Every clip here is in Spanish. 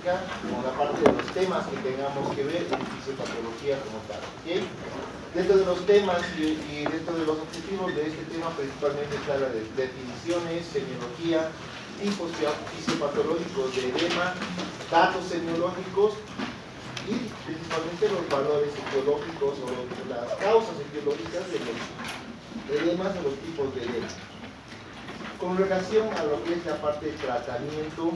práctica con la parte de los temas que tengamos que ver en fisiopatología como tal. ¿Okay? Dentro de los temas y dentro de los objetivos de este tema principalmente está la de definiciones, semiología, tipos fisiopatológicos de edema, datos semiológicos y principalmente los valores etiológicos o las causas etiológicas de los edemas o los tipos de edema. Con relación a lo que es la parte de tratamiento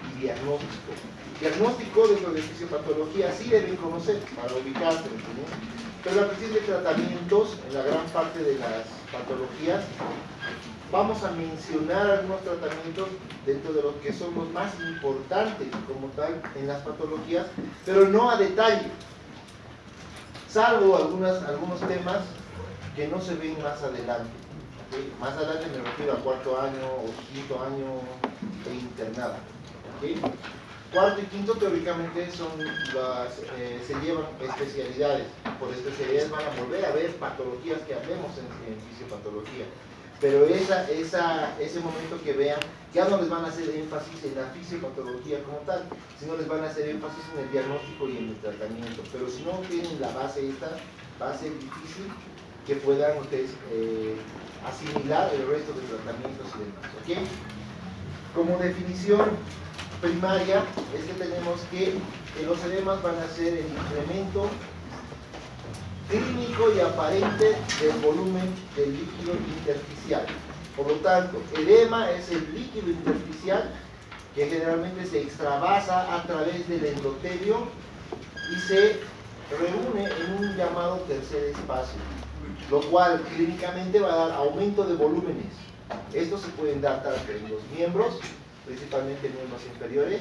y diagnóstico. Diagnóstico dentro de fisiopatología sí deben conocer para ubicarse, ¿no? Pero la cuestión de tratamientos, en la gran parte de las patologías, vamos a mencionar algunos tratamientos dentro de los que son los más importantes como tal en las patologías, pero no a detalle, salvo algunos temas que no se ven más adelante. ¿Okay? Más adelante me refiero a cuarto año o quinto año de internado. ¿Okay? Cuarto y quinto teóricamente se llevan especialidades. Por especialidades van a volver a ver patologías que hablemos en fisiopatología. Pero ese momento que vean, ya no les van a hacer énfasis en la fisiopatología como tal, sino les van a hacer énfasis en el diagnóstico y en el tratamiento. Pero si no tienen la base esta, va a ser difícil que puedan ustedes asimilar el resto de tratamientos y demás. ¿Okay? Como definición primaria es que tenemos que los edemas van a ser el incremento clínico y aparente del volumen del líquido intersticial. Por lo tanto, edema es el líquido intersticial que generalmente se extravasa a través del endotelio y se reúne en un llamado tercer espacio, lo cual clínicamente va a dar aumento de volúmenes. Estos se pueden dar tanto en los miembros, principalmente en miembros inferiores,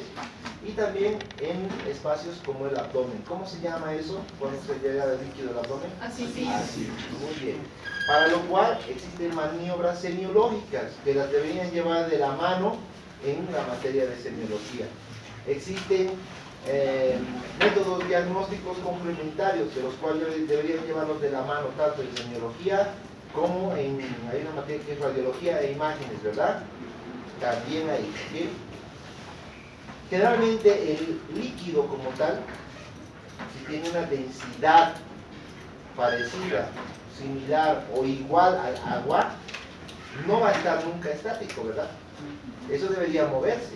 y también en espacios como el abdomen. ¿Cómo se llama eso cuando se llega del líquido al abdomen? Así. Muy bien. Para lo cual existen maniobras semiológicas que las deberían llevar de la mano en la materia de semiología. Existen métodos diagnósticos complementarios de los cuales deberían llevarlos de la mano tanto en semiología como hay una materia que es radiología e imágenes, ¿verdad? También ahí. ¿Sí? Generalmente el líquido como tal, si tiene una densidad parecida, similar o igual al agua, no va a estar nunca estático, ¿verdad? Eso debería moverse.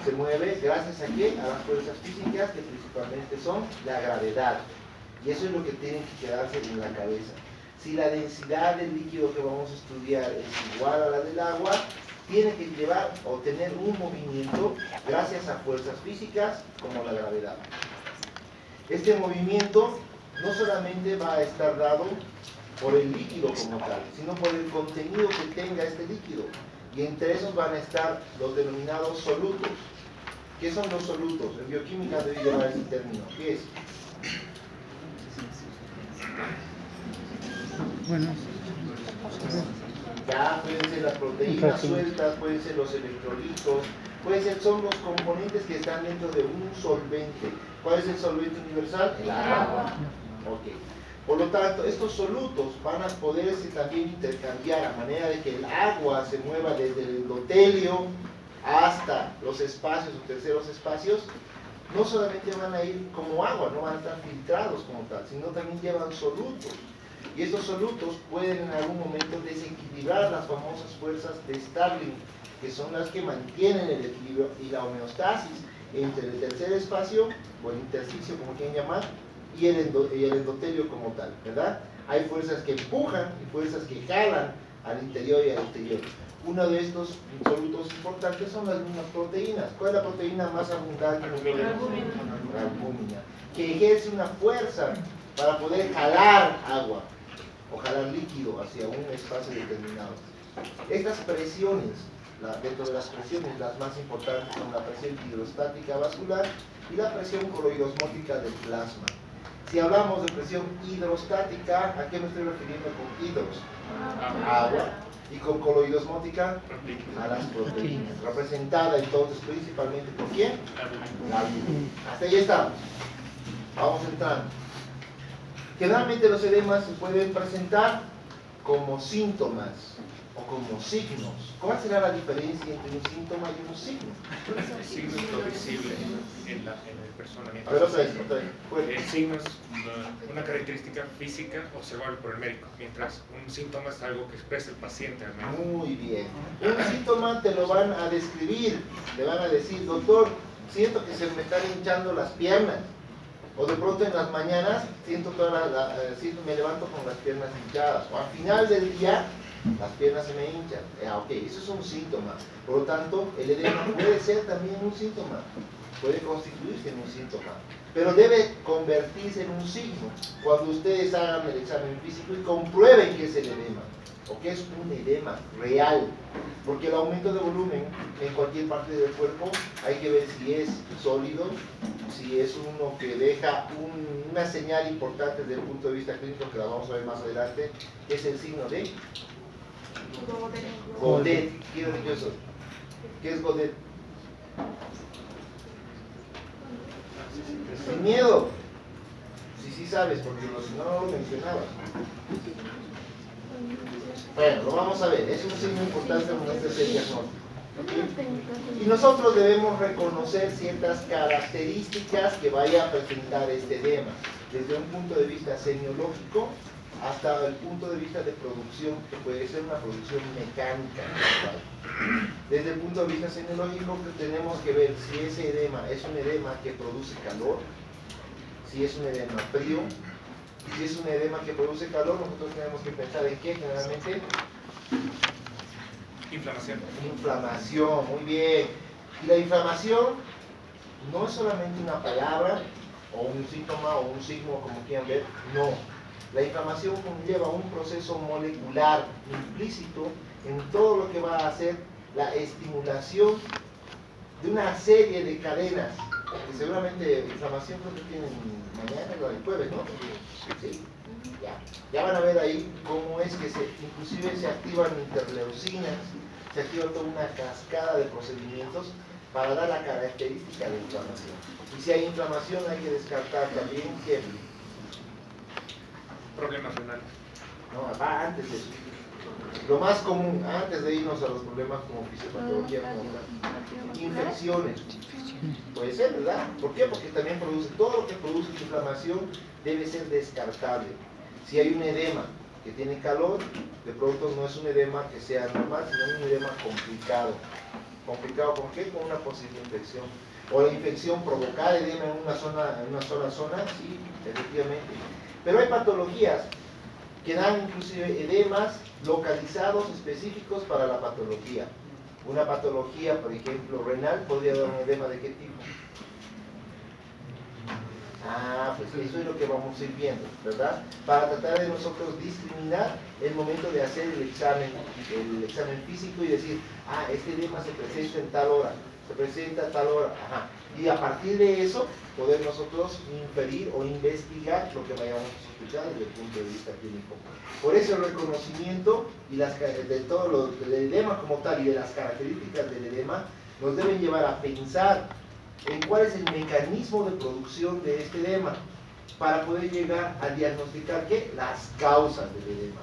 Se mueve gracias a ¿qué? A las fuerzas físicas que principalmente son la gravedad. Y eso es lo que tiene que quedarse en la cabeza. Si la densidad del líquido que vamos a estudiar es igual a la del agua, tiene que llevar o tener un movimiento gracias a fuerzas físicas como la gravedad. Este movimiento no solamente va a estar dado por el líquido como tal, sino por el contenido que tenga este líquido. Y entre esos van a estar los denominados solutos. ¿Qué son los solutos? En bioquímica debe llevar ese término. ¿Qué es? Bueno. Ya pueden ser las proteínas sueltas, pueden ser los electrolitos, son los componentes que están dentro de un solvente. ¿Cuál es el solvente universal? El agua. Ok. Por lo tanto, estos solutos van a poderse también intercambiar a manera de que el agua se mueva desde el endotelio hasta los espacios o terceros espacios. No solamente van a ir como agua, no van a estar filtrados como tal, sino también llevan solutos. Y estos solutos pueden en algún momento desequilibrar las famosas fuerzas de Starling, que son las que mantienen el equilibrio y la homeostasis entre el tercer espacio, o el intersticio, como quieran llamar, y el endotelio como tal, ¿verdad? Hay fuerzas que empujan y fuerzas que jalan al interior y al exterior. Uno de estos solutos importantes son las mismas proteínas. ¿Cuál es la proteína más abundante? La albúmina, que ejerce una fuerza para poder jalar agua o jalar líquido hacia un espacio determinado. Estas presiones, dentro de las presiones, las más importantes son la presión hidrostática vascular y la presión coloidosmótica del plasma. Si hablamos de presión hidrostática, ¿a qué me estoy refiriendo con hidros? Agua. Y con coloidosmótica, a las proteínas. Representada entonces principalmente por ¿quién? La albúmina. Hasta ahí estamos. Vamos entrando. Generalmente los edemas se pueden presentar como síntomas o como signos. ¿Cuál será la diferencia entre un síntoma y un signo? El signo es visible. el personamiento. Pero otra vez, bueno. El signo es una característica física observable por el médico, mientras un síntoma es algo que expresa el paciente al médico. Muy bien. Un síntoma te lo van a describir, le van a decir, doctor, siento que se me están hinchando las piernas. O de pronto en las mañanas siento me levanto con las piernas hinchadas. O al final del día las piernas se me hinchan. Ok, eso es un síntoma. Por lo tanto, el edema puede ser también un síntoma. Puede constituirse en un síntoma. Pero debe convertirse en un signo cuando ustedes hagan el examen físico y comprueben que es el edema. O que es un edema real. Porque el aumento de volumen en cualquier parte del cuerpo hay que ver si es sólido, si es uno que deja una señal importante desde el punto de vista clínico, que la vamos a ver más adelante, que es el signo de Godet. Quiero decir eso. ¿Qué es Godet? Sin miedo. Sí sabes, porque si no, no lo mencionabas. Bueno, lo vamos a ver. Es un signo importante en nuestro diagnóstico. Y nosotros debemos reconocer ciertas características que vaya a presentar este edema, desde un punto de vista semiológico hasta el punto de vista de producción, que puede ser una producción mecánica. Desde el punto de vista semiológico, tenemos que ver si ese edema es un edema que produce calor, si es un edema frío. Si es un edema que produce calor, nosotros tenemos que pensar en qué generalmente. Inflamación. Inflamación, muy bien. Y la inflamación no es solamente una palabra, o un síntoma, o un signo, como quieran ver, no. La inflamación conlleva un proceso molecular implícito en todo lo que va a hacer la estimulación de una serie de cadenas, que seguramente inflamación creo que tienen mañana o el jueves, ¿no? Sí. Ya van a ver ahí cómo es que inclusive se activan interleucinas, se activa toda una cascada de procedimientos para dar la característica de inflamación. Y si hay inflamación hay que descartar también que problemas renales. No, va antes de eso. Lo más común, antes de irnos a los problemas como fisiopatología, infecciones. Puede ser, ¿verdad? ¿Por qué? Porque también todo lo que produce inflamación debe ser descartable. Si hay un edema que tiene calor, de pronto no es un edema que sea normal, sino un edema complicado. ¿Complicado con qué? Con una posible infección. O la infección provocar edema en una sola zona, sí, efectivamente. Pero hay patologías que dan inclusive edemas localizados específicos para la patología. Una patología, por ejemplo, renal, podría dar un edema de qué tipo. Pues eso es lo que vamos a ir viendo, ¿verdad? Para tratar de nosotros discriminar el momento de hacer el examen físico y decir, este edema se presenta en tal hora, se presenta a tal hora, y a partir de eso poder nosotros inferir o investigar lo que vayamos a sospechar desde el punto de vista clínico. Por eso el reconocimiento y de todo del edema como tal y de las características del edema nos deben llevar a pensar en cuál es el mecanismo de producción de este edema para poder llegar a diagnosticar ¿qué? Las causas del edema.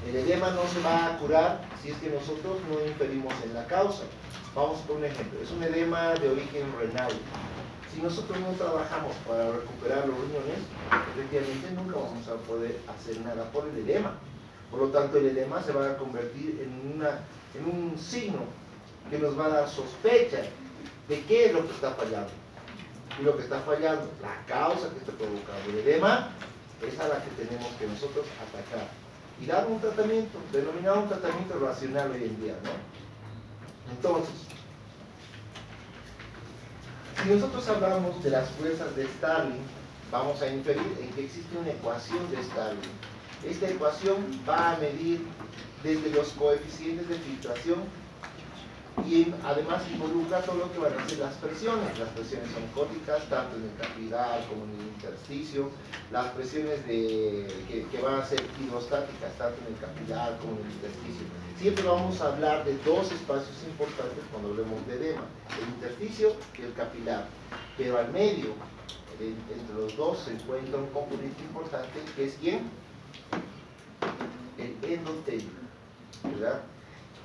El edema no se va a curar si es que nosotros no inferimos en la causa. Vamos por un ejemplo, es un edema de origen renal. Si nosotros no trabajamos para recuperar los riñones, efectivamente nunca vamos a poder hacer nada por el edema. Por lo tanto, el edema se va a convertir en un signo que nos va a dar sospecha de qué es lo que está fallando. Y lo que está fallando, la causa que está provocando el edema, es a la que tenemos que nosotros atacar. Y dar un tratamiento, denominado un tratamiento racional hoy en día, ¿no? Entonces, si nosotros hablamos de las fuerzas de Starling, vamos a inferir en que existe una ecuación de Starling. Esta ecuación va a medir desde los coeficientes de filtración y además involucra todo lo que van a ser las presiones. Las presiones oncóticas, tanto en el capilar como en el intersticio, las presiones que van a ser hidrostáticas, tanto en el capilar como en el intersticio. Siempre vamos a hablar de dos espacios importantes cuando hablemos de edema, el intersticio y el capilar. Pero al medio, entre los dos, se encuentra un componente importante que es ¿quién? El endotelio, ¿verdad?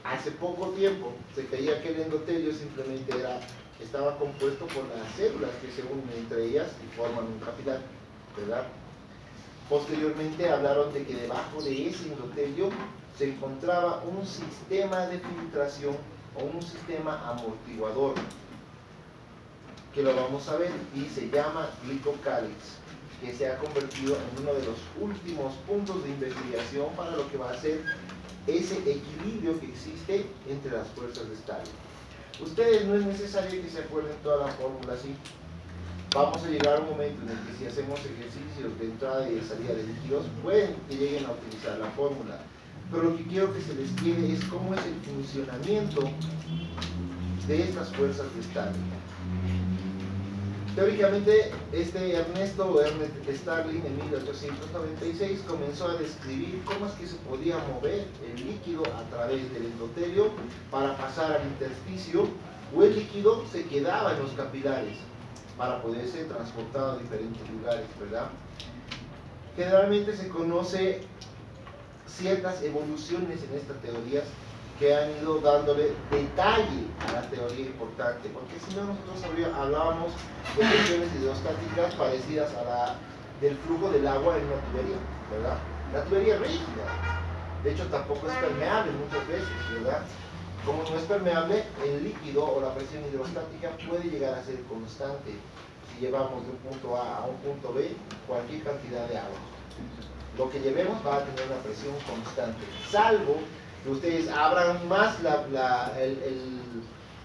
Hace poco tiempo se creía que el endotelio simplemente era estaba compuesto por las células que se unen entre ellas y forman un capilar, ¿verdad? Posteriormente hablaron de que debajo de ese endotelio se encontraba un sistema de filtración o un sistema amortiguador, que lo vamos a ver, y se llama glicocálix, que se ha convertido en uno de los últimos puntos de investigación para lo que va a ser ese equilibrio que existe entre las fuerzas de Stalin. Ustedes no es necesario que se acuerden toda la fórmula así. Vamos a llegar a un momento en el que si hacemos ejercicios de entrada y de salida de líquidos, pueden que lleguen a utilizar la fórmula. Pero lo que quiero que se les quede es cómo es el funcionamiento de estas fuerzas de Stalin. Teóricamente, Ernest Stalin en 1896 comenzó a describir cómo es que se podía mover el líquido a través del endotelio para pasar al intersticio, o el líquido se quedaba en los capilares para poder ser transportado a diferentes lugares, ¿verdad? Generalmente se conoce ciertas evoluciones en estas teorías que han ido dándole detalle a la teoría importante, porque si no nosotros hablábamos de cuestiones hidrostáticas parecidas a la del flujo del agua en una tubería, ¿verdad? La tubería es rígida, de hecho tampoco es permeable muchas veces, ¿verdad? Como no es permeable, el líquido o la presión hidrostática puede llegar a ser constante si llevamos de un punto A a un punto B cualquier cantidad de agua. Lo que llevemos va a tener una presión constante, salvo que ustedes abran más el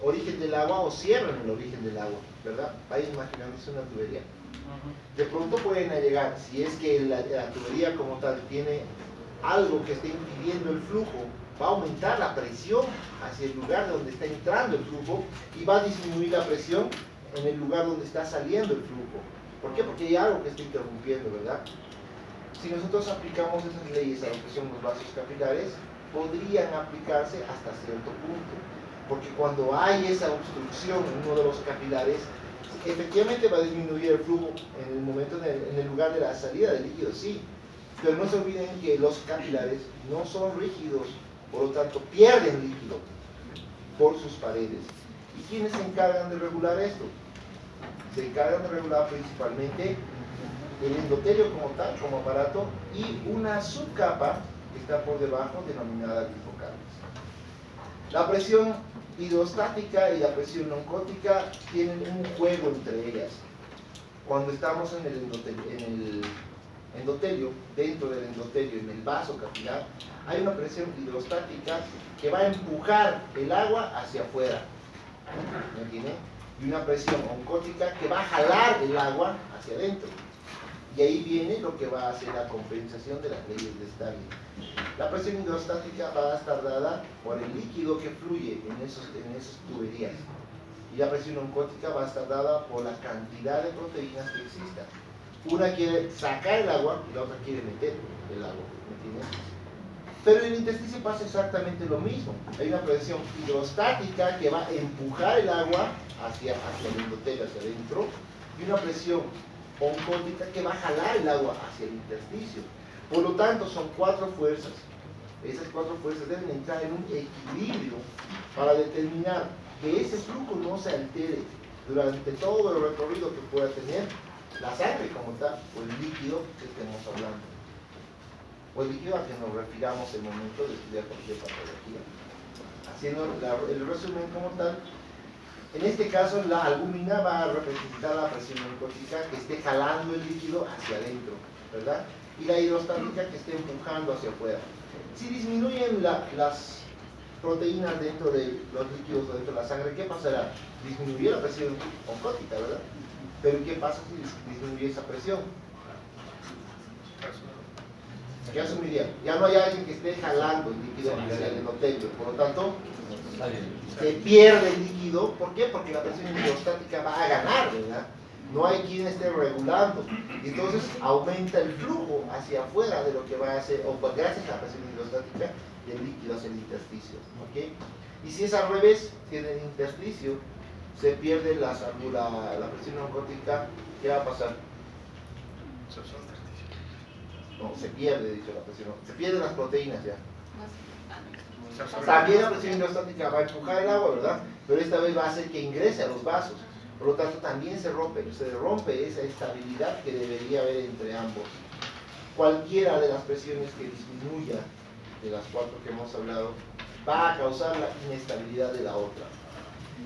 origen del agua o cierren el origen del agua, ¿verdad? Vayan imaginándose una tubería. De pronto pueden llegar, si es que la tubería como tal tiene algo que esté impidiendo el flujo, va a aumentar la presión hacia el lugar donde está entrando el flujo y va a disminuir la presión en el lugar donde está saliendo el flujo. ¿Por qué? Porque hay algo que está interrumpiendo, ¿verdad? Si nosotros aplicamos esas leyes a lo que son los vasos capilares, podrían aplicarse hasta cierto punto, porque cuando hay esa obstrucción en uno de los capilares, efectivamente va a disminuir el flujo en el momento, en el lugar de la salida del líquido, sí, pero no se olviden que los capilares no son rígidos, por lo tanto pierden líquido por sus paredes. ¿Y quiénes se encargan de regular esto? Se encargan de regular principalmente el endotelio como tal, como aparato, y una subcapa que está por debajo denominada glicocálix. La presión hidrostática y la presión oncótica tienen un juego entre ellas. Cuando estamos en el endotelio, dentro del endotelio, en el vaso capilar, hay una presión hidrostática que va a empujar el agua hacia afuera, ¿me entienden? Y una presión oncótica que va a jalar el agua hacia adentro. Y ahí viene lo que va a hacer la compensación de las leyes de Stalin. La presión hidrostática va a estar dada por el líquido que fluye en esas tuberías. Y la presión oncótica va a estar dada por la cantidad de proteínas que existan. Una quiere sacar el agua y la otra quiere meter el agua, ¿me entiendes? Pero en el intersticio pasa exactamente lo mismo. Hay una presión hidrostática que va a empujar el agua hacia el endotelio, hacia adentro, y una presión oncótica que va a jalar el agua hacia el intersticio. Por lo tanto, son 4 fuerzas. Esas 4 fuerzas deben entrar en un equilibrio para determinar que ese flujo no se altere durante todo el recorrido que pueda tener la sangre como tal, o el líquido que estemos hablando, o el líquido al que nos refiramos en el momento de estudiar cualquier patología. Haciendo el resumen como tal, en este caso la albúmina va a representar la presión oncótica que esté jalando el líquido hacia adentro, ¿verdad? Y la hidrostática que esté empujando hacia afuera. Si disminuyen las proteínas dentro de los líquidos o dentro de la sangre, ¿qué pasará? Disminuye la presión oncótica, ¿verdad? Pero ¿qué pasa si disminuye esa presión? ¿Qué asumiría? Ya no hay alguien que esté jalando el líquido hacia el endotelio, por lo tanto se pierde el líquido. ¿Por qué? Porque la presión hidrostática va a ganar, ¿verdad? No hay quien esté regulando, y entonces aumenta el flujo hacia afuera de lo que va a hacer, o gracias a la presión hidrostática, del líquido hacia el intersticio, ¿ok? Y si es al revés, si en el intersticio se pierde la presión oncótica, ¿qué va a pasar? No, se pierde, dicho la presión, se pierden las proteínas ya. También la presión hidrostática va a empujar el agua, ¿verdad? Pero esta vez va a hacer que ingrese a los vasos. Por lo tanto, también se rompe esa estabilidad que debería haber entre ambos. Cualquiera de las presiones que disminuya, de las 4 que hemos hablado, va a causar la inestabilidad de la otra.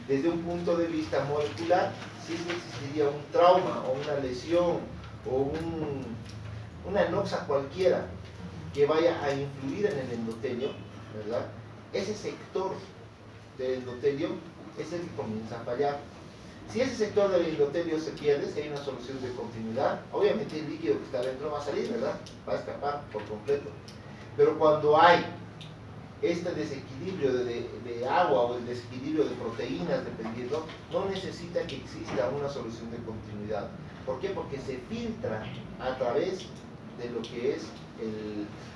Desde un punto de vista molecular, sí existiría un trauma o una lesión o una anoxa cualquiera que vaya a influir en el endotelio, ¿verdad? Ese sector del endotelio es el que comienza a fallar. Si ese sector del endotelio se pierde, si hay una solución de continuidad, obviamente el líquido que está dentro va a salir, ¿verdad? Va a escapar por completo. Pero cuando hay este desequilibrio de agua o el desequilibrio de proteínas, dependiendo, no necesita que exista una solución de continuidad. ¿Por qué? Porque se filtra a través de lo que es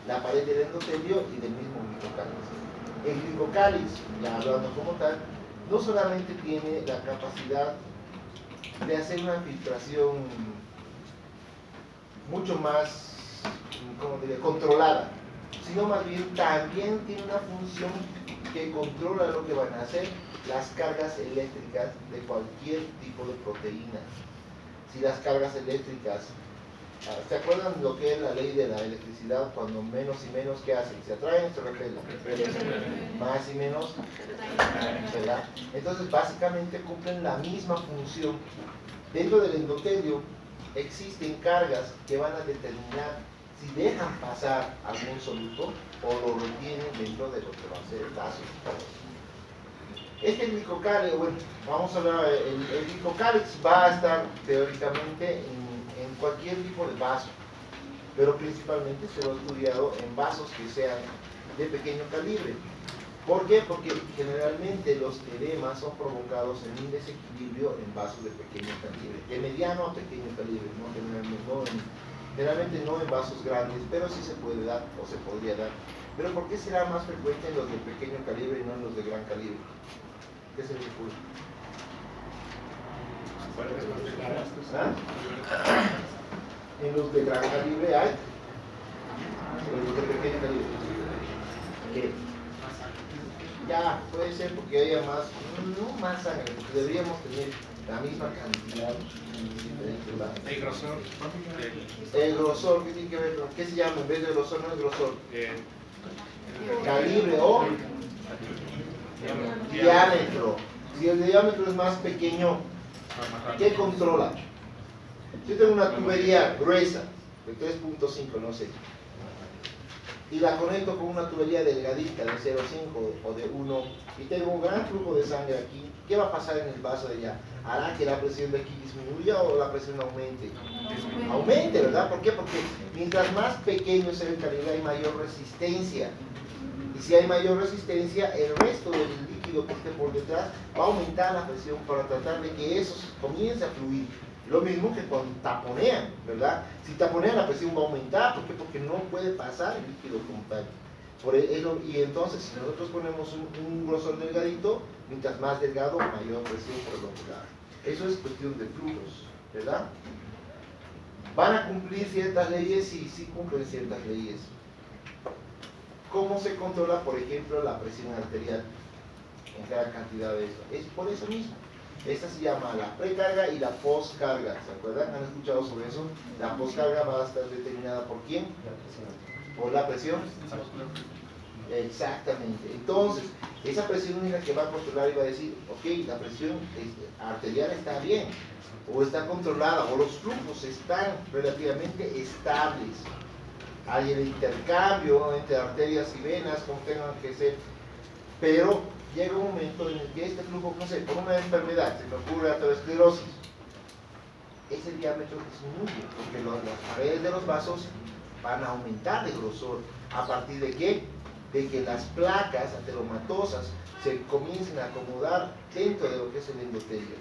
la pared del endotelio y del mismo glicocáliz. El glicocáliz, ya hablando como tal, no solamente tiene la capacidad de hacer una filtración mucho más, ¿cómo diría?, controlada, sino más bien también tiene una función que controla lo que van a hacer las cargas eléctricas de cualquier tipo de proteína. Si las cargas eléctricas, ¿se acuerdan lo que es la ley de la electricidad? Cuando menos y menos, ¿qué hacen? ¿Se atraen? ¿Se repelen? Más y menos, ¿verdad? Entonces básicamente cumplen la misma función. Dentro del endotelio existen cargas que van a determinar si dejan pasar algún soluto o lo retienen dentro de lo que va a ser el vaso. Este glicocálex, bueno, vamos a hablar, el glicocálex va a estar teóricamente en cualquier tipo de vaso, pero principalmente se lo ha estudiado en vasos que sean de pequeño calibre. ¿Por qué? Porque generalmente los edemas son provocados en un desequilibrio en vasos de pequeño calibre, de mediano a pequeño calibre, ¿no? Generalmente no en vasos grandes, pero sí se puede dar o se podría dar. Pero ¿por qué será más frecuente en los de pequeño calibre y no en los de gran calibre? ¿Qué se le ocurre? ¿Ah? En los de gran calibre hay, en los de pequeño calibre. ¿Qué? Ya, puede ser porque haya más, no más sangre, porque deberíamos tener la misma cantidad. El grosor. El grosor, ¿qué tiene que ver? ¿Qué se llama? En vez de grosor, no es grosor. Calibre o diámetro. Si el diámetro es más pequeño, ¿qué controla? Yo tengo una tubería gruesa de 3.5, no sé, y la conecto con una tubería delgadita de 0.5 o de 1 y tengo un gran flujo de sangre aquí. ¿Qué va a pasar en el vaso de allá? ¿Hará que la presión de aquí disminuya o la presión aumente? Aumente, ¿verdad? ¿Por qué? Porque mientras más pequeño sea el calibre hay mayor resistencia, y si hay mayor resistencia el resto del líquido que esté por detrás va a aumentar la presión para tratar de que eso comience a fluir. Lo mismo que cuando taponean, ¿verdad? Si taponean la presión va a aumentar, ¿por qué? Porque no puede pasar el líquido como tal. Y entonces si nosotros ponemos un grosor delgadito, mientras más delgado, mayor presión por lo regular. Eso es cuestión de flujos, ¿verdad? ¿Van a cumplir ciertas leyes? Sí cumplen ciertas leyes. ¿Cómo se controla, por ejemplo, la presión arterial en cada cantidad de eso? Es por eso mismo. Esta se llama la precarga y la postcarga. ¿Se acuerdan? ¿Han escuchado sobre eso? La postcarga va a estar determinada por ¿quién? Por la presión. Exactamente. Entonces, esa presión es la que va a controlar y va a decir, ok, la presión arterial está bien, o está controlada, o los flujos están relativamente estables. Hay el intercambio entre arterias y venas, como tengan que ser, pero llega un momento en el que este flujo, no sé, por una enfermedad, se me ocurre aterosclerosis, ese diámetro disminuye, porque las paredes de los vasos van a aumentar de grosor. ¿A partir de qué? De que las placas ateromatosas se comiencen a acomodar dentro de lo que es el endotelio.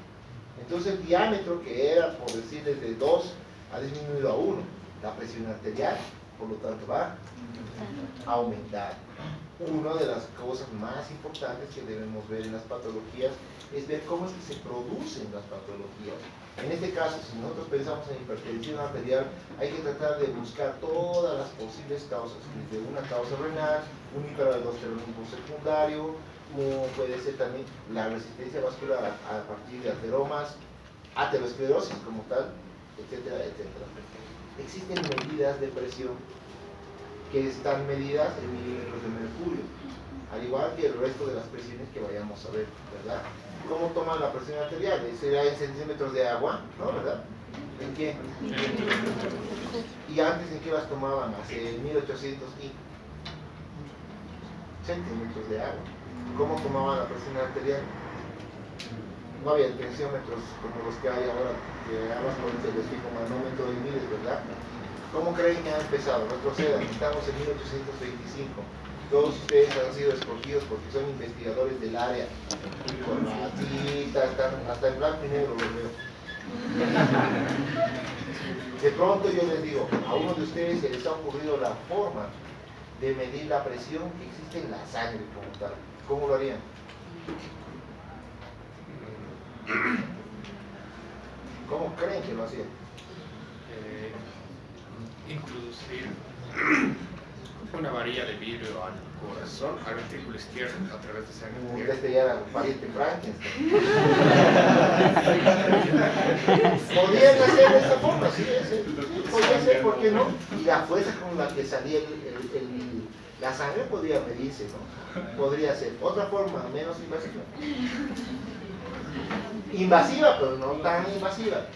Entonces el diámetro, que era, por decir, desde 2, ha disminuido a 1. La presión arterial, por lo tanto, va a aumentar. una de las cosas más importantes que debemos ver en las patologías es ver cómo es que se producen las patologías. En este caso, si nosotros pensamos en hipertensión arterial, hay que tratar de buscar todas las posibles causas, desde una causa renal, un hiperaldosteronismo secundario, puede ser también la resistencia vascular a partir de ateromas, aterosclerosis como tal, etcétera, etcétera. Existen medidas de presión que están medidas en milímetros de mercurio, al igual que el resto de las presiones que vayamos a ver, ¿verdad? ¿Cómo toman la presión arterial? ¿Será en centímetros de agua? ¿No? ¿Verdad? ¿En qué? ¿Y antes en qué las tomaban? Hace 1800 y centímetros de agua. ¿Cómo tomaban la presión arterial? No había tensiómetros como los que hay ahora, que agarras con el esfigmomanómetro y mides, ¿verdad? ¿Cómo creen que ha empezado? Retrocedan, estamos en 1825. Todos ustedes han sido escogidos porque son investigadores del área. Con la cita, hasta en blanco y negro los veo. De pronto yo les digo, a uno de ustedes se les ha ocurrido la forma de medir la presión que existe en la sangre como tal. ¿Cómo lo harían? ¿Cómo creen que lo hacían? Introducir una varilla de vidrio al corazón, al ventrículo izquierdo, a través de sangre. Este ya era pariente Frankenstein. Podían hacer de esta forma, sí, podía ser, ¿por qué no? Y la fuerza con la que salía la sangre podría medirse, ¿no? Podría ser. Otra forma, menos invasiva. Invasiva, pero no tan invasiva.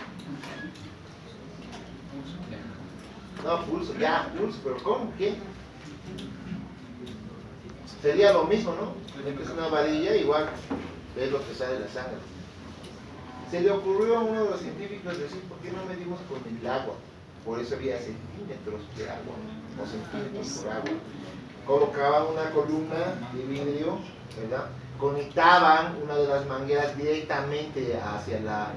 No, pulso, ya, pulso, pero ¿cómo? ¿Qué? Sería lo mismo, ¿no? Metes una varilla, igual ves lo que sale de la sangre. Se le ocurrió a uno de los científicos decir, ¿por qué no medimos con el agua? Por eso había centímetros de agua, o centímetros por agua. Colocaban una columna de vidrio, ¿verdad? Conectaban una de las mangueras directamente hacia la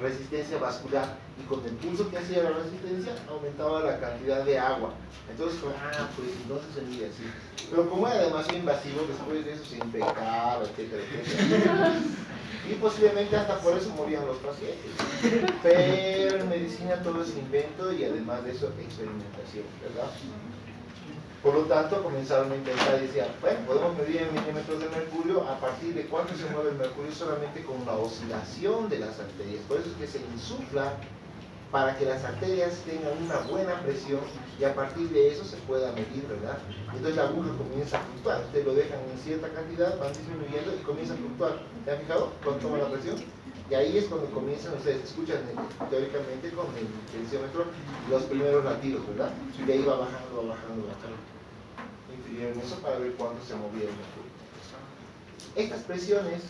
resistencia vascular y con el pulso que hacía la resistencia aumentaba la cantidad de agua. Entonces, pues entonces se mide así. Pero como era demasiado invasivo, después de eso se infectaba, etcétera, etcétera. Y posiblemente hasta por eso morían los pacientes. Pero en medicina todo es invento y además de eso experimentación, ¿verdad? Por lo tanto, comenzaron a intentar y decían, bueno, podemos medir en milímetros de mercurio a partir de cuánto se mueve el mercurio solamente con la oscilación de las arterias. Por eso es que se insufla para que las arterias tengan una buena presión y a partir de eso se pueda medir, ¿verdad? Entonces la aguja comienza a fluctuar. Ustedes lo dejan en cierta cantidad, van disminuyendo y comienza a fluctuar. ¿Se han fijado? Cuando toma la presión. Y ahí es cuando comienzan, ustedes escuchan teóricamente con el tensiómetro los primeros latidos, ¿verdad? Y de ahí va bajando, bajando, bajando. Infirieron eso para ver cuánto se movía el mercurio. Estas presiones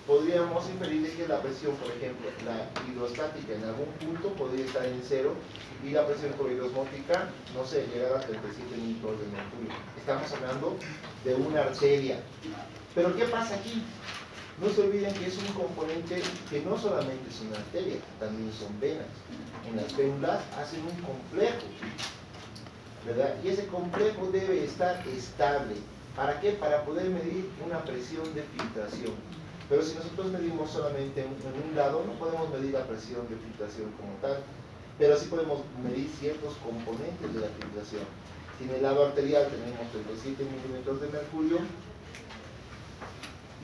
podríamos inferir de que la presión, por ejemplo, la hidrostática en algún punto podría estar en 0 y la presión hidrosmótica, no sé, llegar a 37 milímetros de mercurio. Estamos hablando de una arteria. Pero ¿qué pasa aquí? No se olviden que es un componente que no solamente es una arteria, también son venas. En las vénulas hacen un complejo, ¿verdad? Y ese complejo debe estar estable. ¿Para qué? Para poder medir una presión de filtración. Pero si nosotros medimos solamente en un lado, no podemos medir la presión de filtración como tal. Pero sí podemos medir ciertos componentes de la filtración. Si en el lado arterial tenemos 37 milímetros de mercurio,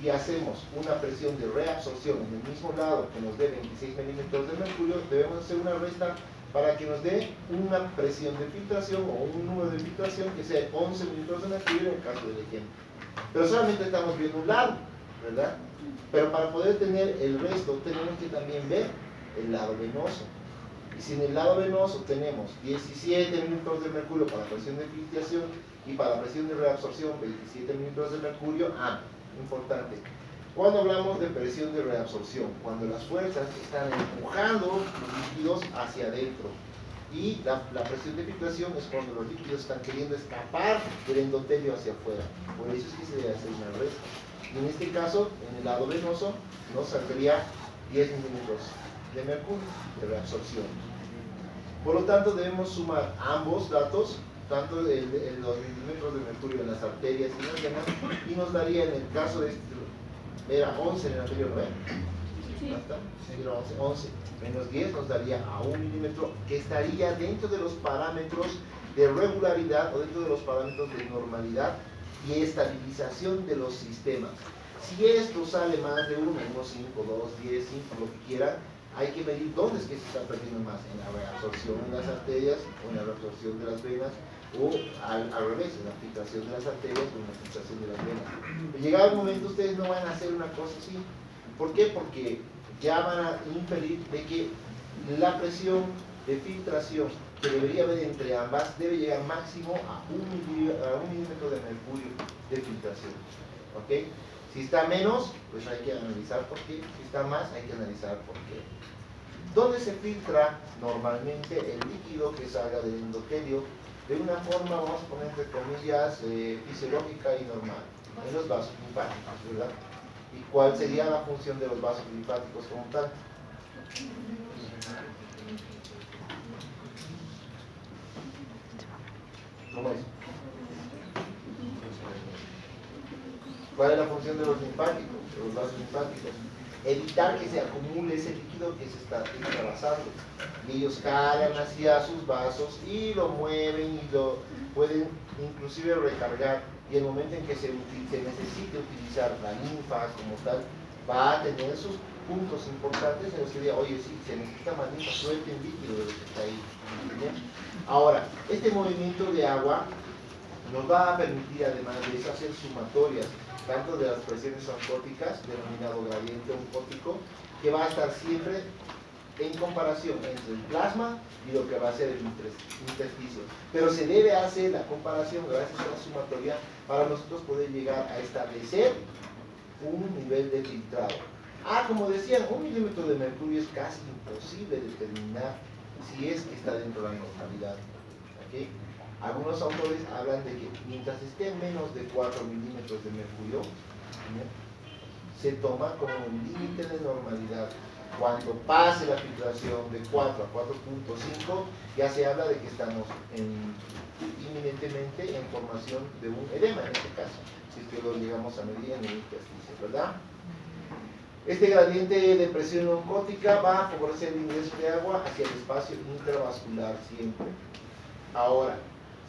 y hacemos una presión de reabsorción en el mismo lado que nos dé 26 milímetros de mercurio, debemos hacer una resta para que nos dé una presión de filtración o un número de filtración que sea 11 milímetros de mercurio en el caso del ejemplo. Pero solamente estamos viendo un lado, ¿verdad? Pero para poder tener el resto tenemos que también ver el lado venoso. Y si en el lado venoso tenemos 17 milímetros de mercurio para la presión de filtración y para la presión de reabsorción 27 milímetros de mercurio, importante. Cuando hablamos de presión de reabsorción, cuando las fuerzas están empujando los líquidos hacia adentro, y la presión de filtración es cuando los líquidos están queriendo escapar del endotelio hacia afuera. Por eso es que se debe hacer una resta. Y en este caso, en el lado venoso, nos saldría 10 milímetros de mercurio de reabsorción. Por lo tanto, debemos sumar ambos datos tanto los milímetros de mercurio en las arterias y en las venas, y nos daría en el caso de este, era 11 en el anterior, ¿no? Sí. ¿Está? Era 11 menos 10 nos daría a 1 milímetro, que estaría dentro de los parámetros de regularidad o dentro de los parámetros de normalidad y estabilización de los sistemas. Si esto sale más de 1, 5, 2, 10, 5, lo que quieran, hay que medir dónde es que se está perdiendo más, en la reabsorción en las arterias o en la reabsorción de las venas, o al revés, en la filtración de las arterias o en la filtración de las venas. Llegado el momento, ustedes no van a hacer una cosa así. ¿Por qué? Porque ya van a inferir de que la presión de filtración que debería haber entre ambas debe llegar máximo a 1 milímetro de mercurio de filtración. ¿Ok? Si está menos, pues hay que analizar por qué. Si está más, hay que analizar por qué. ¿Dónde se filtra normalmente el líquido que salga del endotelio? De una forma, vamos a poner entre comillas, fisiológica y normal, en los vasos linfáticos, ¿verdad? ¿Y cuál sería la función de los vasos linfáticos como tal? ¿Cómo es? ¿Cuál es la función de los linfáticos, de los vasos linfáticos? Evitar que se acumule ese líquido que se está pasando. Y ellos jalan hacia sus vasos y lo mueven y lo pueden inclusive recargar. Y el momento en que se necesite utilizar la linfa como tal, va a tener sus puntos importantes en los que diga, oye, sí, se necesita más linfa, suelten líquido de lo que está ahí. ¿Bien? Ahora, este movimiento de agua nos va a permitir, además de eso, hacer sumatorias, tanto de las presiones oncóticas, denominado gradiente oncótico, que va a estar siempre en comparación entre el plasma y lo que va a ser el intersticio. Pero se debe hacer la comparación gracias a la sumatoria para nosotros poder llegar a establecer un nivel de filtrado. Como decían, 1 milímetro de mercurio es casi imposible determinar si es que está dentro de la normalidad. ¿Okay? Algunos autores hablan de que mientras esté menos de 4 milímetros de mercurio, ¿sí?, se toma como un límite de normalidad. Cuando pase la filtración de 4 a 4.5, ya se habla de que estamos inminentemente en formación de un edema, en este caso, si es que lo llegamos a medir en el intersticio, ¿verdad? Este gradiente de presión oncótica va a favorecer el ingreso de agua hacia el espacio intravascular siempre. Ahora,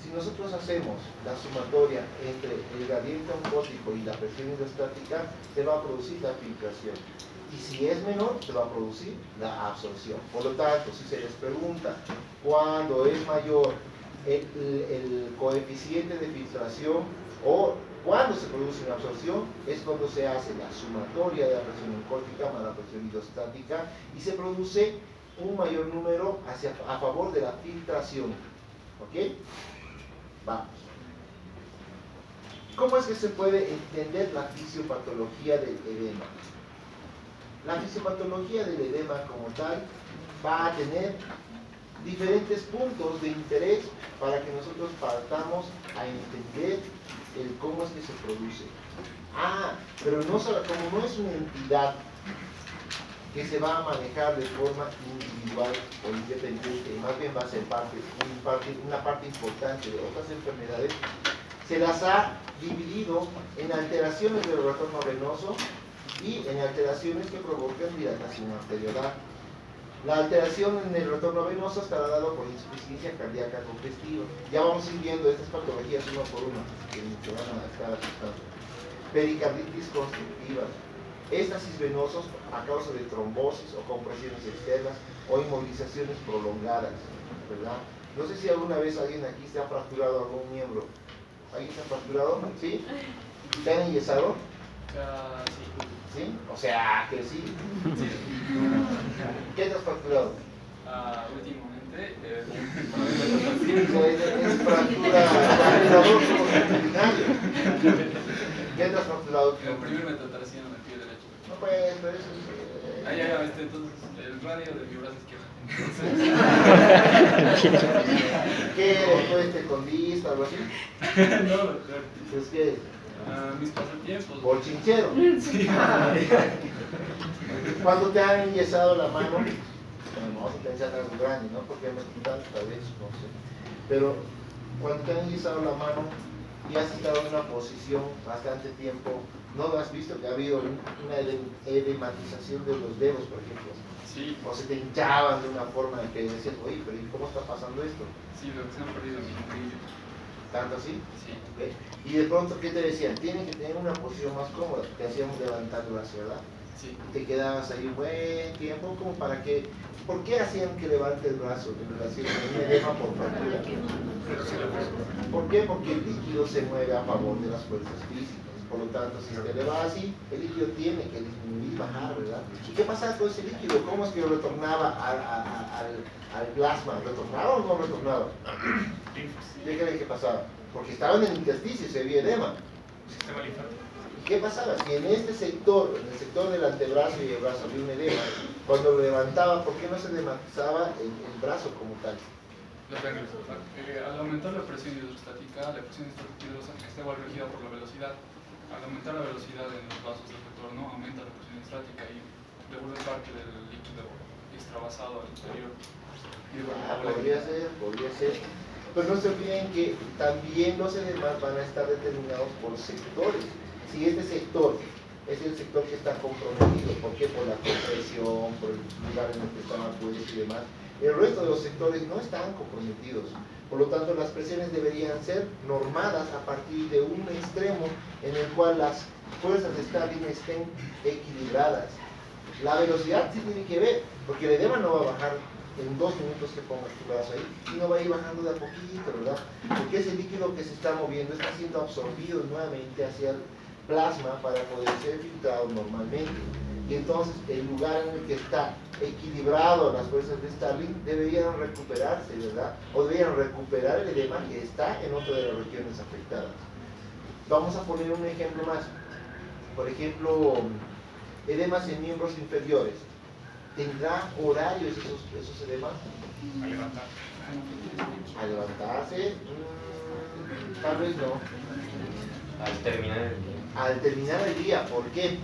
si nosotros hacemos la sumatoria entre el gradiente oncótico y la presión hidrostática, se va a producir la filtración. Y si es menor, se va a producir la absorción. Por lo tanto, si se les pregunta cuándo es mayor el coeficiente de filtración o cuándo se produce una absorción, es cuando se hace la sumatoria de la presión oncótica más la presión hidrostática y se produce un mayor número a favor de la filtración. ¿Ok? Vamos. ¿Cómo es que se puede entender la fisiopatología del edema? La fisiopatología del edema como tal va a tener diferentes puntos de interés para que nosotros partamos a entender el cómo es que se produce. Pero no solo, como no es una entidad que se va a manejar de forma individual o independiente, más bien va a ser una parte importante de otras enfermedades, se las ha dividido en alteraciones del retorno venoso y en alteraciones que provocan dilatación arteriolar. La alteración en el retorno venoso estará dado por insuficiencia cardíaca congestiva. Ya vamos a ir viendo estas patologías uno por uno, que van a estar asustando. Pericarditis constrictiva, éstasis venosos a causa de trombosis o compresiones externas o inmovilizaciones prolongadas, ¿verdad? No sé si alguna vez alguien aquí se ha fracturado algún miembro. ¿Alguien se ha fracturado? ¿Sí? ¿Te han enyesado? Sí. ¿Sí? O sea, que sí. ¿Qué te has fracturado? Últimamente, es fractura ¿Qué te has fracturado? primero me trataron el pie derecho. No, pues, pero eso es... Entonces, el radio de mi brazo izquierdo. ¿Qué después te condiste, algo así? No, doctor. ¿Es que mis pasatiempos. bochinchero? Sí. Cuando te han enyesado la mano, no se te echan algo grande, ¿no? Porque me quitan tal vez, no sé. Pero cuando te han enyesado la mano y has estado en una posición bastante tiempo, ¿no lo has visto que ha habido una edematización de los dedos, por ejemplo? Sí, O se te hinchaban de una forma que decías, oye, pero ¿y cómo está pasando esto? sí, lo que se han perdido mis nudillos. ¿Tanto así? Sí, ¿Ok? Y de pronto, ¿qué te decían? Tienen que tener una posición más cómoda. Te hacíamos levantar el brazo, ¿verdad? sí. Te quedabas ahí un buen tiempo, como para que... ¿Por qué hacían que levante el brazo en relación a un edema por fractura? ¿Por qué? Porque el líquido se mueve a favor de las fuerzas físicas. Por lo tanto, si se eleva así, el líquido tiene que disminuir, bajar, ¿verdad? ¿Y qué pasaba con ese líquido? ¿Cómo es que retornaba al plasma? ¿Retornaba o no retornaba? ¿Qué creen que pasaba? Porque estaba en el intersticio, se veía edema. Sistema linfático. ¿Qué pasaba? Si en este sector, en el sector del antebrazo y el brazo había un edema, cuando lo levantaba, ¿por qué no se edematizaba el brazo como tal? Al aumentar la presión hidrostática, la presión hidrostática está igual regida por la velocidad. Al aumentar la velocidad en los vasos del retorno, aumenta la presión hidrostática y devuelve parte del líquido extravasado al interior. Podría ser. Pero no se olviden que también los edemas van a estar determinados por sectores. Si este sector es el sector que está comprometido, ¿por qué? Por la compresión, por el lugar en el que están apoyos y demás. El resto de los sectores no están comprometidos. Por lo tanto, las presiones deberían ser normadas a partir de un extremo en el cual las fuerzas de Stalin estén equilibradas. La velocidad sí tiene que ver, porque el edema no va a bajar en 2 minutos que pongas tu brazo ahí, sino va a ir bajando de a poquito, ¿verdad? Porque ese líquido que se está moviendo está siendo absorbido nuevamente hacia el plasma para poder ser filtrado normalmente. Y entonces el lugar en el que está equilibrado las fuerzas de Stalin deberían recuperarse, ¿verdad? O deberían recuperar el edema que está en otra de las regiones afectadas. Vamos a poner un ejemplo más. Por ejemplo, edemas en miembros inferiores. ¿Tendrá horarios esos edemas? A levantar. A levantarse, tal vez no. Al terminar el día, Al terminar el día, ¿por qué?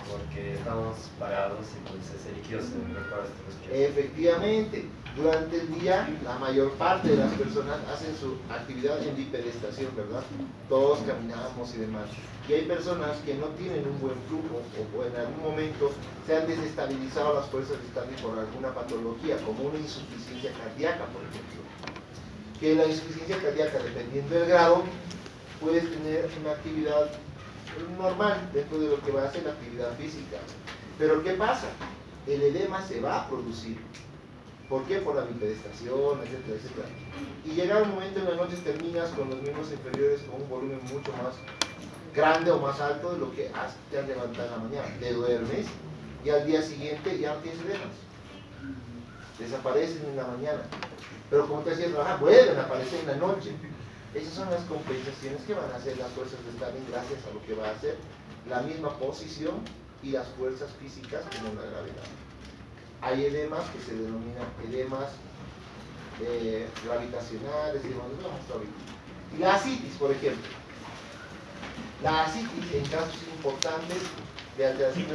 porque estamos parados y pues ese líquido se prepara hasta los pies. Efectivamente, durante el día la mayor parte de las personas hacen su actividad en bipedestación, ¿verdad? Todos caminamos y demás. Y hay personas que no tienen un buen flujo o en algún momento se han desestabilizado las fuerzas de Stalin por alguna patología, como una insuficiencia cardíaca, por ejemplo. Que la insuficiencia cardíaca, dependiendo del grado, puedes tener una actividad normal dentro de lo que va a ser la actividad física. Pero ¿qué pasa? El edema se va a producir. ¿Por qué? Por la bipedestación, etcétera, etcétera. Y llega un momento en la noche terminas con los miembros inferiores con un volumen mucho más grande o más alto de lo que te has levantado en la mañana. Te duermes y al día siguiente ya no tienes edemas. Desaparecen en la mañana. Pero como te hacías trabajar, vuelven a aparecer en la noche. Esas son las compensaciones que van a hacer las fuerzas de Stalin gracias a lo que va a hacer la misma posición y las fuerzas físicas como la gravedad. Hay edemas que se denominan edemas gravitacionales y demás. Y la ascitis, por ejemplo. La ascitis en casos importantes de alteración de